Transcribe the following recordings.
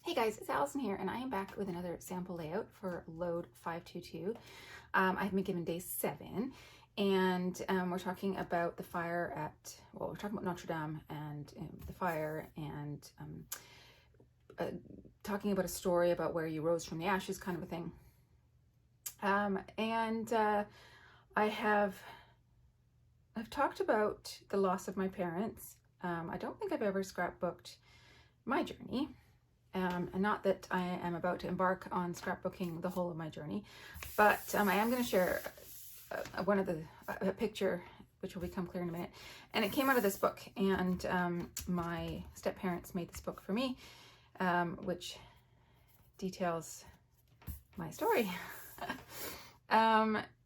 Hey guys, it's Allison here, and I am back with another sample layout for LOAD522. I've been given day 7, and we're talking about the fire at, well, we're talking about Notre Dame and the fire, and talking about a story about where you rose from the ashes, kind of a thing. I've talked about the loss of my parents. I don't think I've ever scrapbooked my journey. And not that I am about to embark on scrapbooking the whole of my journey, but I am going to share a picture, which will become clear in a minute. And it came out of this book, and my step-parents made this book for me, which details my story.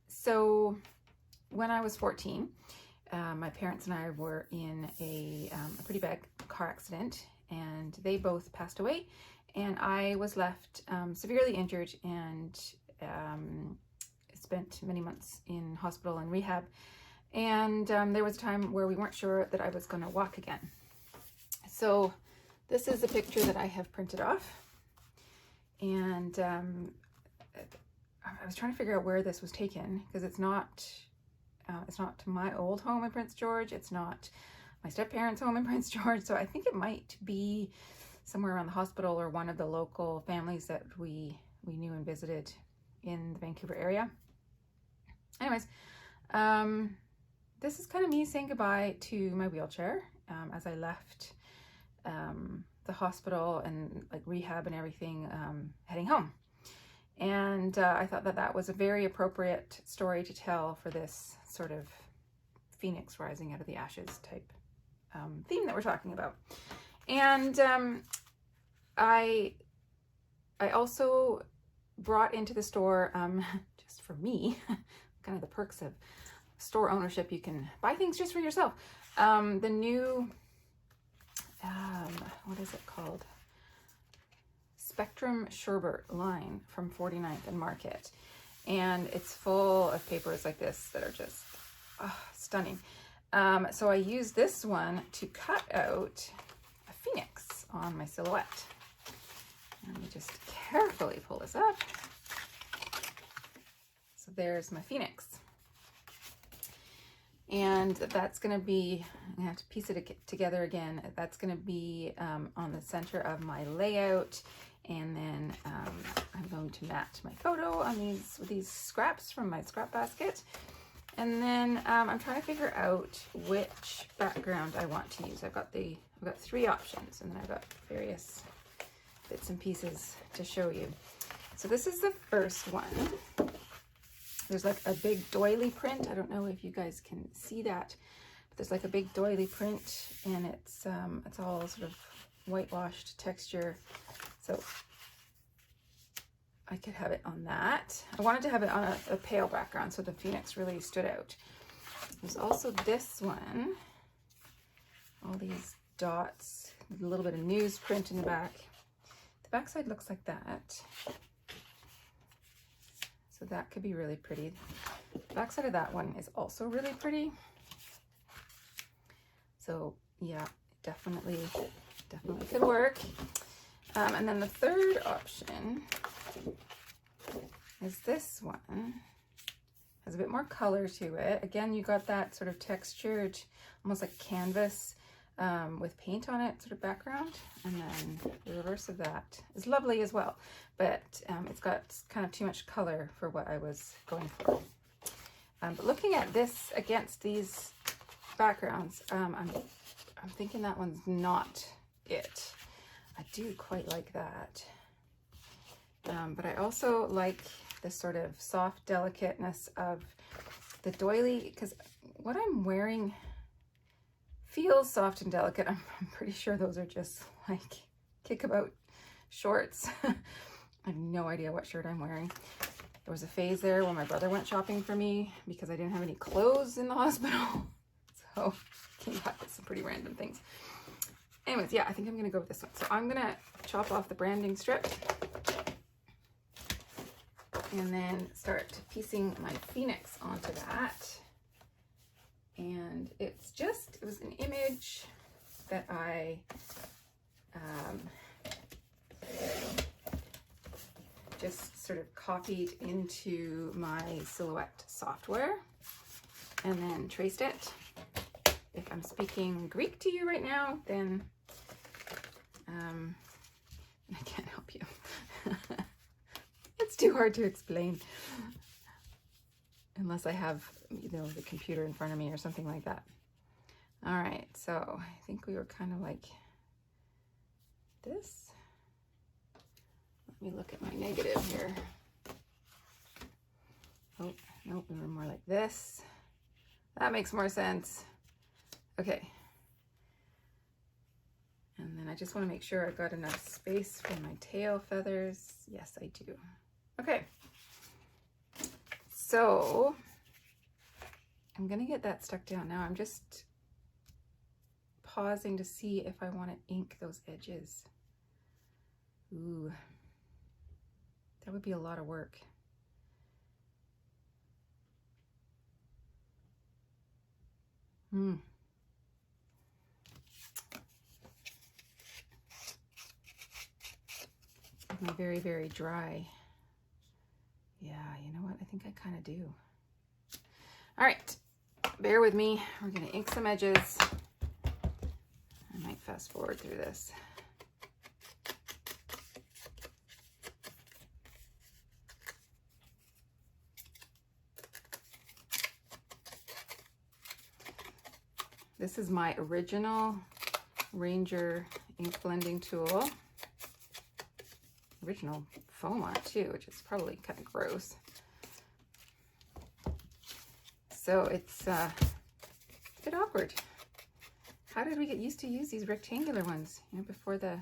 So when I was 14, my parents and I were in a pretty bad car accident, and they both passed away, and I was left severely injured and spent many months in hospital and rehab. And there was a time where we weren't sure that I was going to walk again. So this is a picture that I have printed off, and I was trying to figure out where this was taken, because it's not to my old home in Prince George. It's not my step-parents' home in Prince George, so I think it might be somewhere around the hospital or one of the local families that we knew and visited in the Vancouver area. Anyways, this is kind of me saying goodbye to my wheelchair as I left the hospital and like rehab and everything, heading home. And I thought that was a very appropriate story to tell for this sort of phoenix rising out of the ashes type theme that we're talking about. And I also brought into the store, just for me, kind of the perks of store ownership, you can buy things just for yourself, the new, what is it called? Spectrum Sherbet line from 49th and Market. And it's full of papers like this that are just stunning. So I use this one to cut out a phoenix on my silhouette. Let me just carefully pull this up. So there's my phoenix. And that's going to be, I'm going to have to piece it together again. That's going to be on the center of my layout. And then I'm going to match my photo on these scraps from my scrap basket. And then I'm trying to figure out which background I want to use. I've got 3 options, and then I've got various bits and pieces to show you. So this is the first one. There's like a big doily print. I don't know if you guys can see that, but there's like a big doily print, and it's all sort of whitewashed texture. So I could have it on that. I wanted to have it on a pale background so the phoenix really stood out. There's also this one. All these dots, a little bit of newsprint in the back. The backside looks like that. So that could be really pretty. The backside of that one is also really pretty. So yeah, definitely could work. And then the third option is this one. Has a bit more color to it. Again, you got that sort of textured, almost like canvas with paint on it sort of background. And then the reverse of that is lovely as well, but it's got kind of too much color for what I was going for. But looking at this against these backgrounds, I'm thinking that one's not it. I do quite like that. But I also like this sort of soft delicateness of the doily, because what I'm wearing feels soft and delicate. I'm pretty sure those are just like kickabout shorts. I have no idea what shirt I'm wearing. There was a phase there when my brother went shopping for me because I didn't have any clothes in the hospital. So came back with some pretty random things. Anyways, yeah, I think I'm going to go with this one. So I'm going to chop off the branding strip and then start piecing my phoenix onto that. And it was an image that I sort of copied into my Silhouette software and then traced it. If I'm speaking Greek to you right now, then I can't help you. It's too hard to explain unless I have, you know, the computer in front of me or something like that. All right, so I think we were kind of like this. Let me look at my negative here. Oh, no, we were more like this. That makes more sense. Okay. And then I just want to make sure I've got enough space for my tail feathers. Yes, I do. Okay. So I'm going to get that stuck down now. I'm just pausing to see if I want to ink those edges. Ooh, that would be a lot of work. My very, very dry. Yeah, you know what? I think I kind of do. All right, bear with me. We're gonna ink some edges. I might fast forward through this. This is my original Ranger ink blending tool. Original foam on it too, which is probably kind of gross. So it's a bit awkward. How did we get used to use these rectangular ones, you know, before the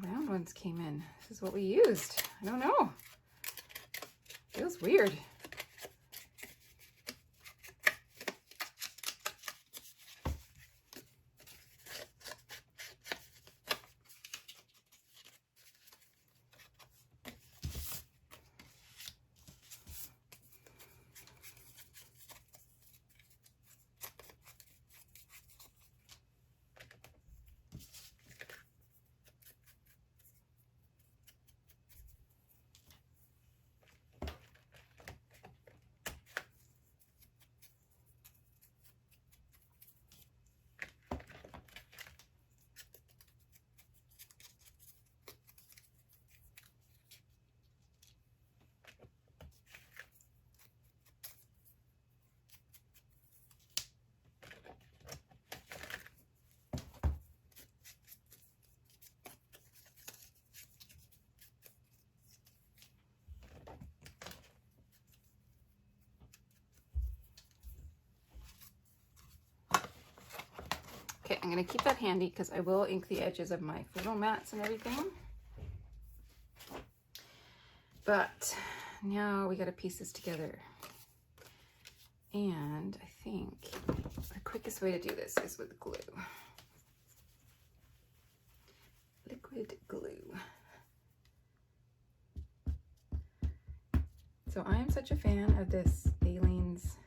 round ones came in? This is what we used. I don't know. Feels weird. Okay, I'm going to keep that handy because I will ink the edges of my photo mats and everything. But now we got to piece this together. And I think the quickest way to do this is with glue. Liquid glue. So I am such a fan of this Aleene's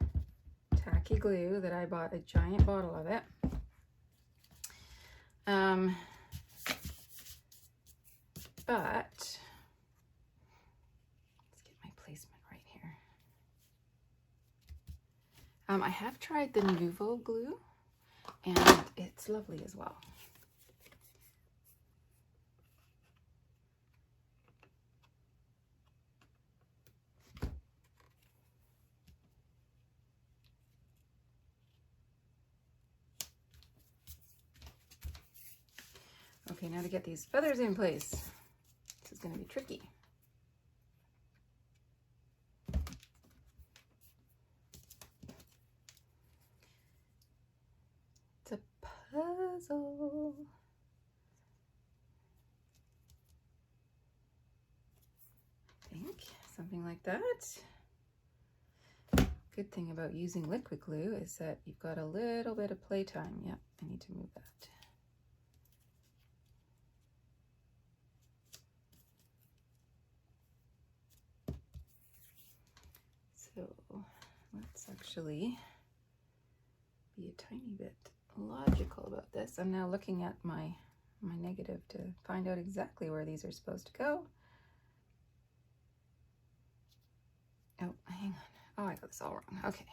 tacky glue that I bought a giant bottle of it. But let's get my placement right here. I have tried the Nouveau glue and it's lovely as well. Okay, now to get these feathers in place. This is going to be tricky. It's a puzzle. I think something like that. Good thing about using liquid glue is that you've got a little bit of playtime. Yep, I need to move that. So let's actually be a tiny bit logical about this. I'm now looking at my negative to find out exactly where these are supposed to go. Oh, hang on. Oh, I got this all wrong. Okay.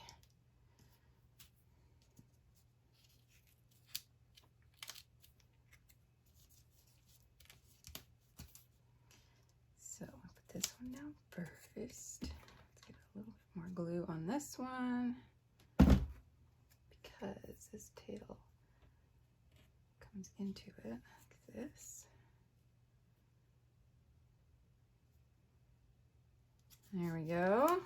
So I'll put this one down first. Let's get a little bit more glue on this one because this tail comes into it like this. There we go.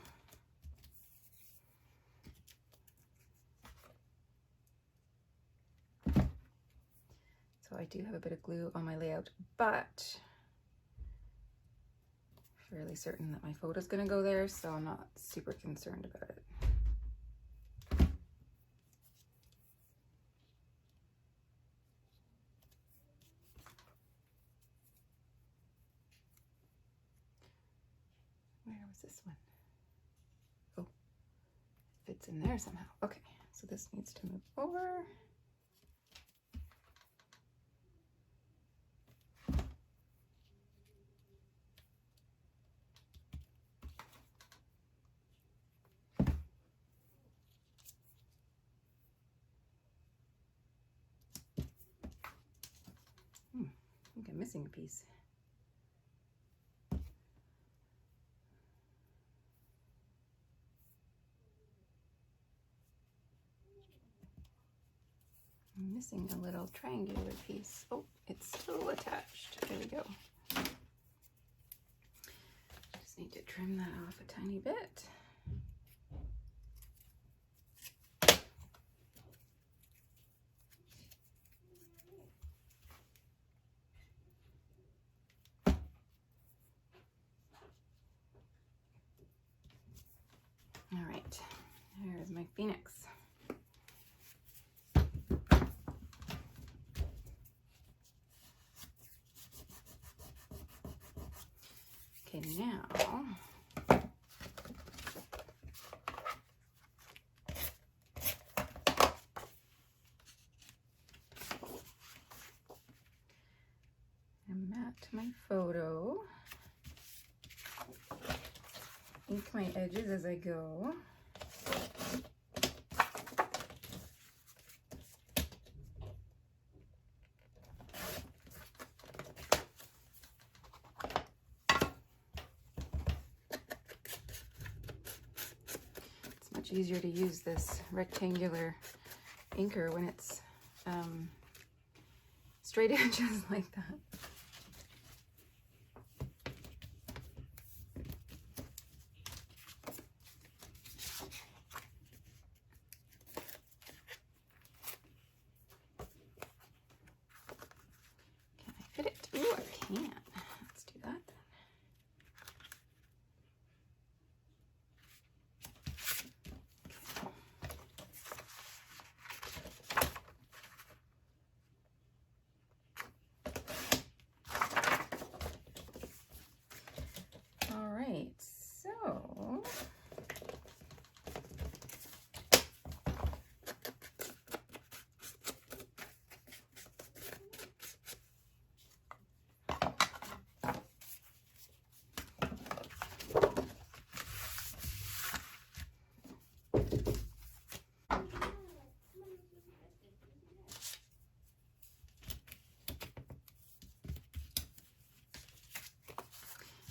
So I do have a bit of glue on my layout, but fairly certain that my photo's going to go there, so I'm not super concerned about it. Where was this one? Oh, it fits in there somehow. Okay, so this needs to move over. I think I'm missing a piece. I'm missing a little triangular piece. Oh, it's still attached. There we go. Just need to trim that off a tiny bit. All right, there's my phoenix. Okay, now I'm at my photo. Ink my edges as I go. It's much easier to use this rectangular inker when it's straight edges like that. Can I fit it? Ooh, I can. Let's do that then. All right, so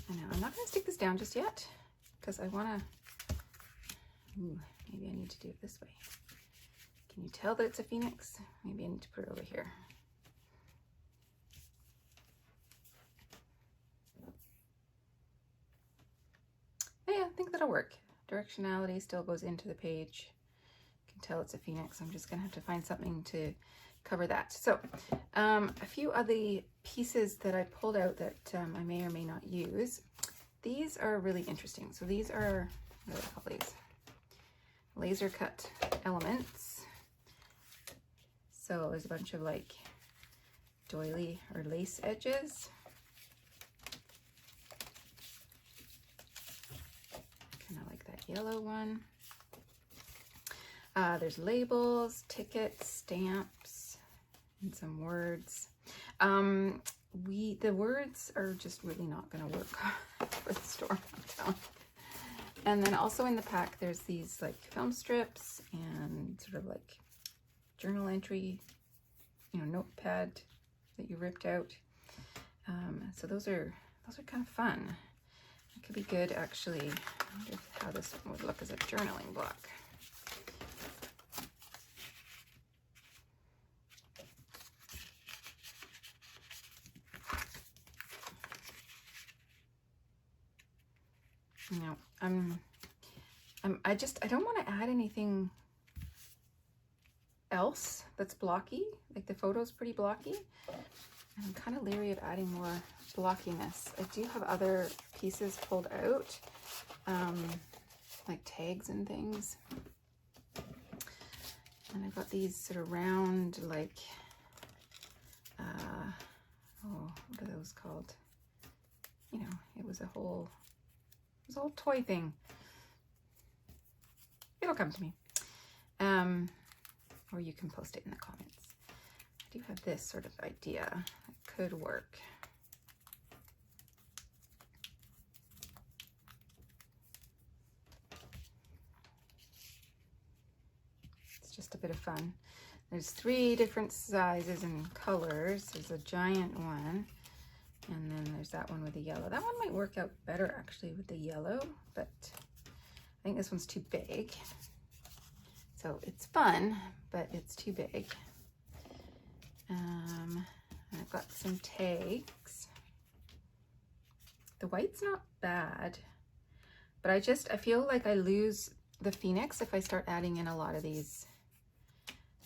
I'm not going to stick this down just yet because I want to, maybe I need to do it this way. Can you tell that it's a phoenix? Maybe I need to put it over here. Oh yeah, I think that'll work. Directionality still goes into the page. You can tell it's a phoenix. I'm just going to have to find something to cover that. So a few of the pieces that I pulled out that I may or may not use. These are really interesting. So these are, what do I call these? Laser cut elements. So there's a bunch of like doily or lace edges. Kind of like that yellow one. There's labels, tickets, stamps, and some words. The words are just really not going to work for the store, I'm telling And then also in the pack, there's these like film strips and sort of like journal entry, you know, notepad that you ripped out. So those are kind of fun. It could be good actually. I wonder how this one would look as a journaling block. You know, I don't want to add anything else that's blocky. Like the photo's pretty blocky. And I'm kind of leery of adding more blockiness. I do have other pieces pulled out, like tags and things. And I've got these sort of round, like, oh, what are those called? You know, it was a whole toy thing. It'll come to me. Or you can post it in the comments. I do have this sort of idea that could work. It's just a bit of fun. There's 3 different sizes and colors. There's a giant one, and then there's that one with the yellow. That one might work out better actually with the yellow, but I think this one's too big. So it's fun, but it's too big. I've got some tags. The white's not bad, but I feel like I lose the Phoenix if I start adding in a lot of these.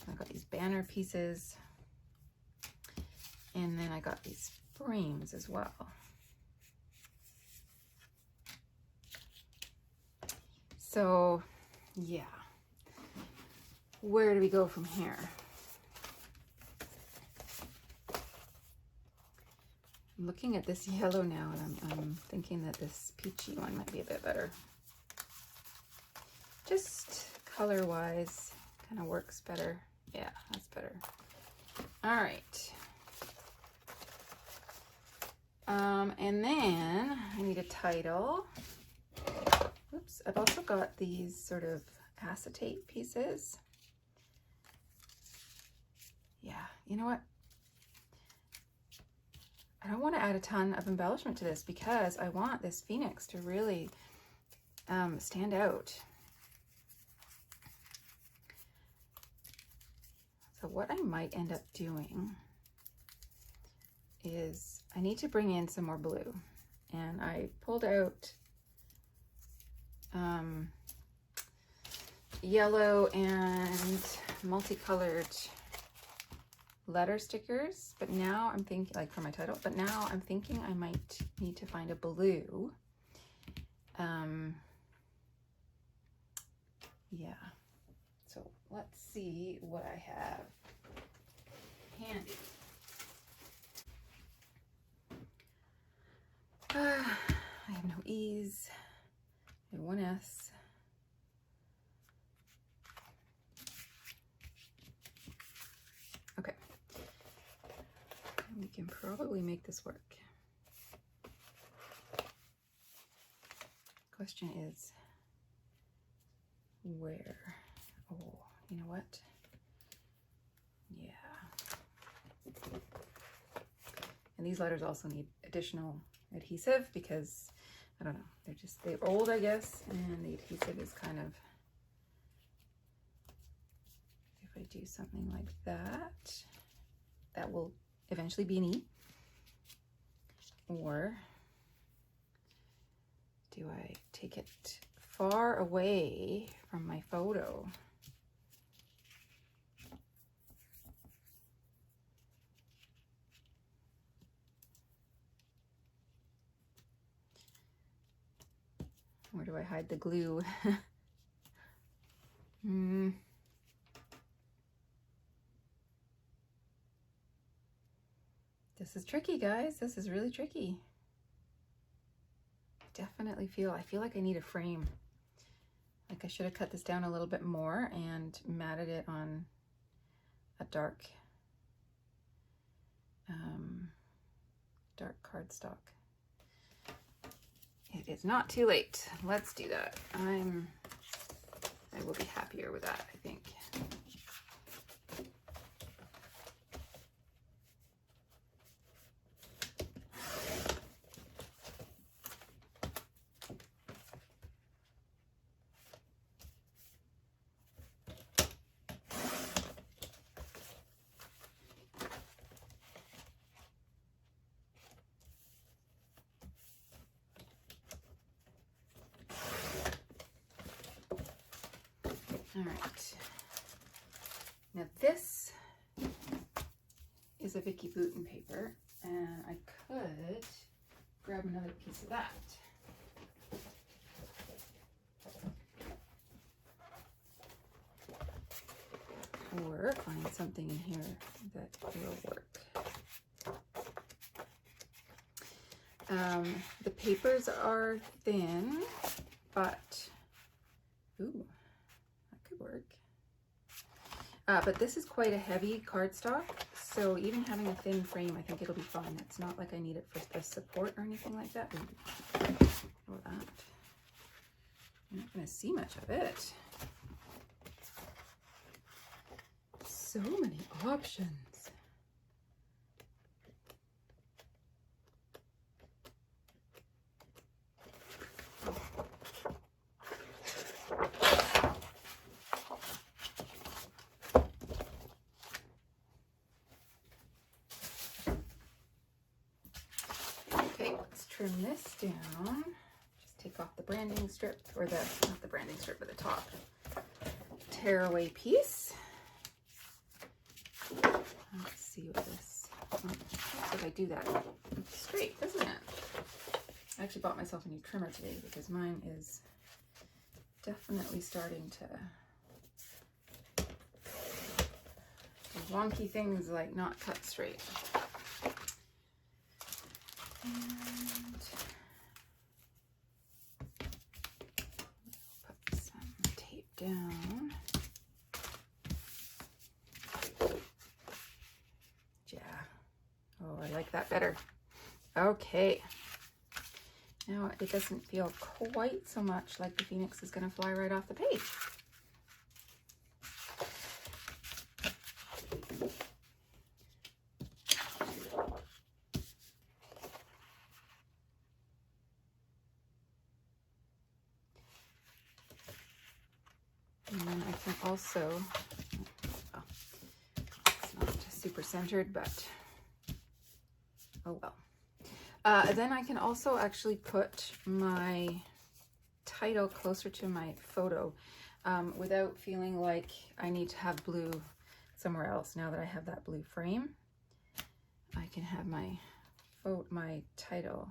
I've got these banner pieces, and then I got these frames as well. So yeah, where do we go from here? I'm looking at this yellow now, and I'm thinking that this peachy one might be a bit better. Just color-wise, kind of works better. Yeah, that's better. All right. And then I need a title. Oops, I've also got these sort of acetate pieces. Yeah, you know what? I don't want to add a ton of embellishment to this because I want this Phoenix to really stand out. So what I might end up doing is I need to bring in some more blue, and I pulled out yellow and multicolored letter stickers, but now I'm thinking, like for my title, but now I'm thinking I might need to find a blue. Yeah, so let's see what I have handy. I have no E's, I have one S. Okay, we can probably make this work. Question is, where? Oh, you know what? Yeah. And these letters also need additional adhesive because, I don't know, they're old, I guess, and the adhesive is kind of, if I do something like that, that will eventually be an E. Or do I take it far away from my photo? Where do I hide the glue? This is tricky, guys. This is really tricky. I feel like I need a frame. Like I should have cut this down a little bit more and matted it on a dark cardstock. It is not too late. Let's do that. I will be happier with that, I think. All right, now this is a Vicky Bouton paper, and I could grab another piece of that. Or find something in here that will work. The papers are thin, but, ooh, that could work. But this is quite a heavy cardstock, so even having a thin frame, I think it'll be fine. It's not like I need it for the support or anything like that. Or that. You're not going to see much of it. So many options. Okay, let's trim this down. Just take off the branding strip, or not the branding strip, but the top tearaway piece. Let's see what this, if I do that, it's straight, doesn't it? I actually bought myself a new trimmer today because mine is definitely starting to do wonky things like not cut straight. And put some tape down. Oh, I like that better. Okay. Now it doesn't feel quite so much like the Phoenix is going to fly right off the page. And then I can also, well, it's not super centered, but oh well. Then I can also actually put my title closer to my photo without feeling like I need to have blue somewhere else. Now that I have that blue frame, I can have my title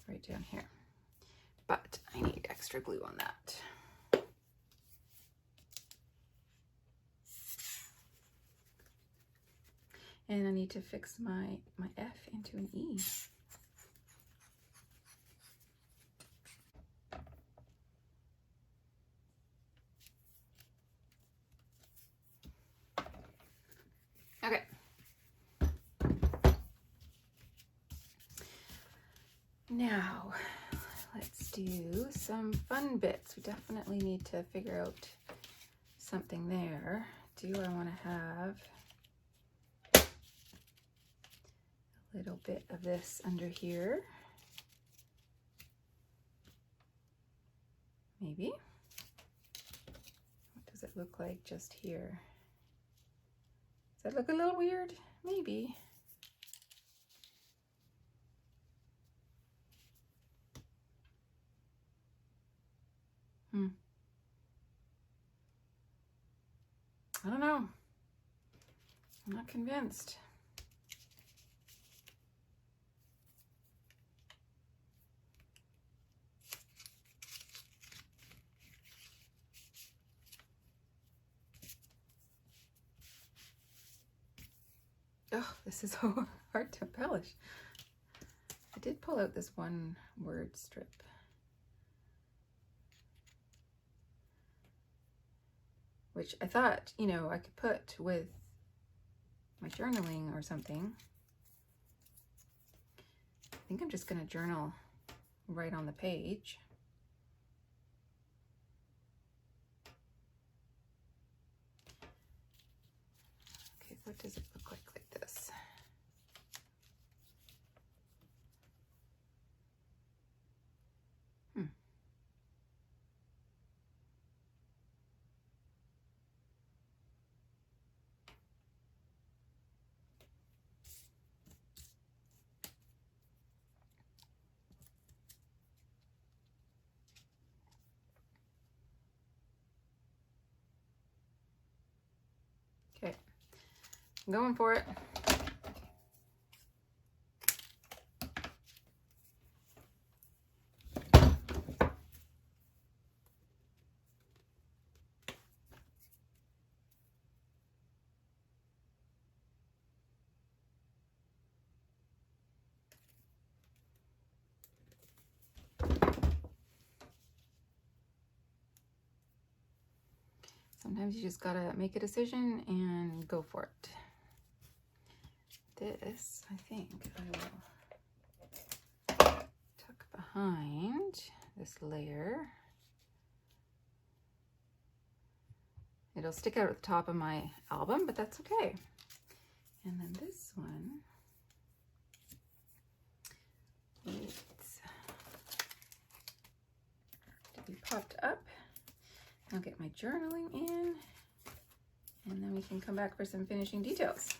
right down here. But I need extra glue on that. And I need to fix my F into an E. Okay. Now, let's do some fun bits. We definitely need to figure out something there. Do I want to have little bit of this under here? Maybe. What does it look like just here? Does that look a little weird? Maybe. I don't know. I'm not convinced. Oh, this is so hard to embellish. I did pull out this one word strip. Which I thought, you know, I could put with my journaling or something. I think I'm just going to journal right on the page. Okay, what does it look like this? Okay, I'm going for it. Sometimes you just gotta make a decision and go for it. This, I think I will tuck behind this layer. It'll stick out at the top of my album, but that's okay. And then this one needs to be popped up. I'll get my journaling in, and then we can come back for some finishing details.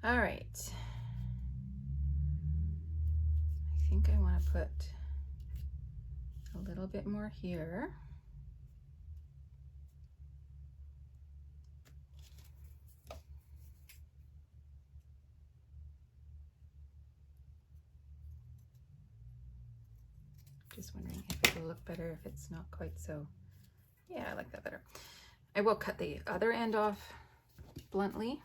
All right. I think I want to put a little bit more here. Just wondering if it will look better if it's not quite so. Yeah, I like that better. I will cut the other end off bluntly.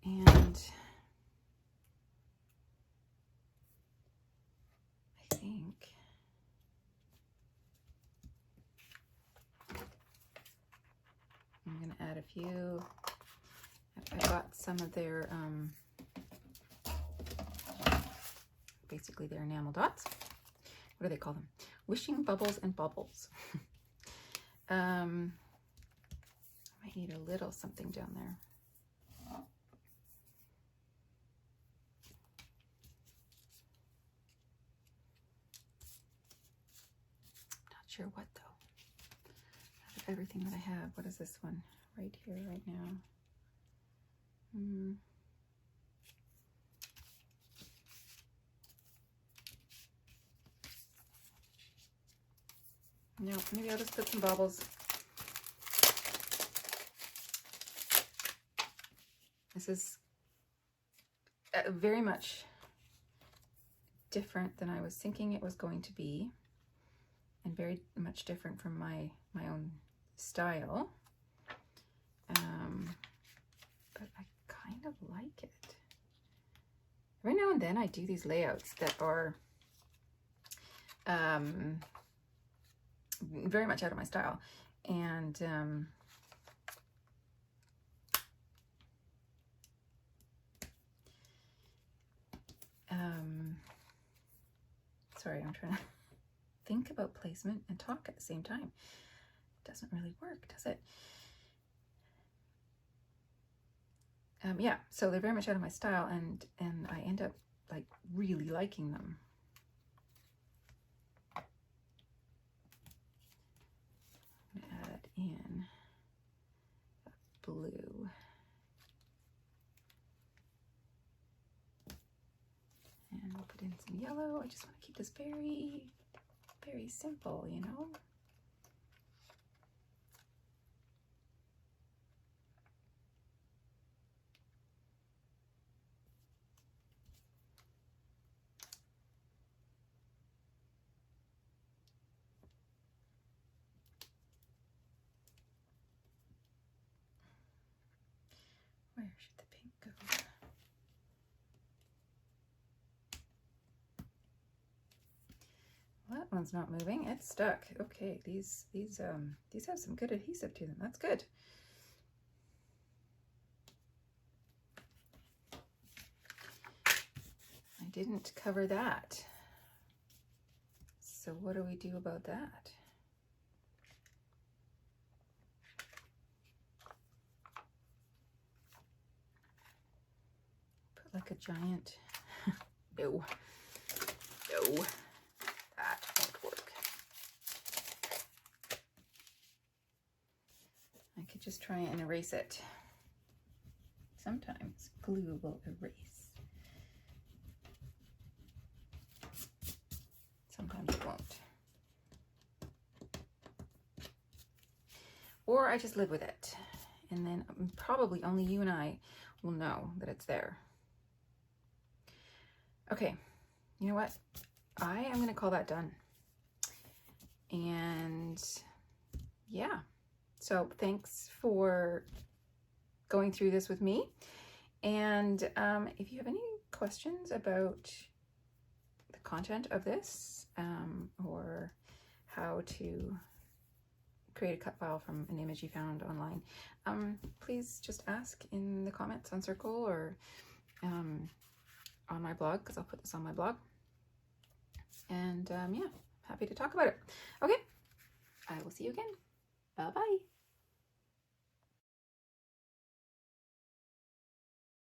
And I think I'm going to add a few. I got some of their, basically their enamel dots. What do they call them? Wishing bubbles and bubbles. I might need a little something down there. Not sure what though. Out of everything that I have, what is this one? Right here, right now. No, maybe I'll just put some baubles. This is very much different than I was thinking it was going to be, and very much different from my own style. But I kind of like it. Every now and then I do these layouts that are very much out of my style, and sorry, I'm trying to think about placement and talk at the same time. It doesn't really work, does it? Yeah, so they're very much out of my style, and I end up like really liking them. I'm gonna add in blue. And I'll put in some yellow. I just want to keep this very, very simple, you know? That one's not moving. It's stuck. Okay, these have some good adhesive to them. That's good. I didn't cover that. So what do we do about that? Put like a giant, no, that won't work. I could just try and erase it. Sometimes glue will erase. Sometimes it won't. Or I just live with it. And then probably only you and I will know that it's there. Okay, you know what? I am gonna call that done. And yeah, so thanks for going through this with me. And if you have any questions about the content of this, or how to create a cut file from an image you found online, please just ask in the comments on Circle or on my blog, because I'll put this on my blog. And yeah, happy to talk about it. Okay, I will see you again. Bye-bye.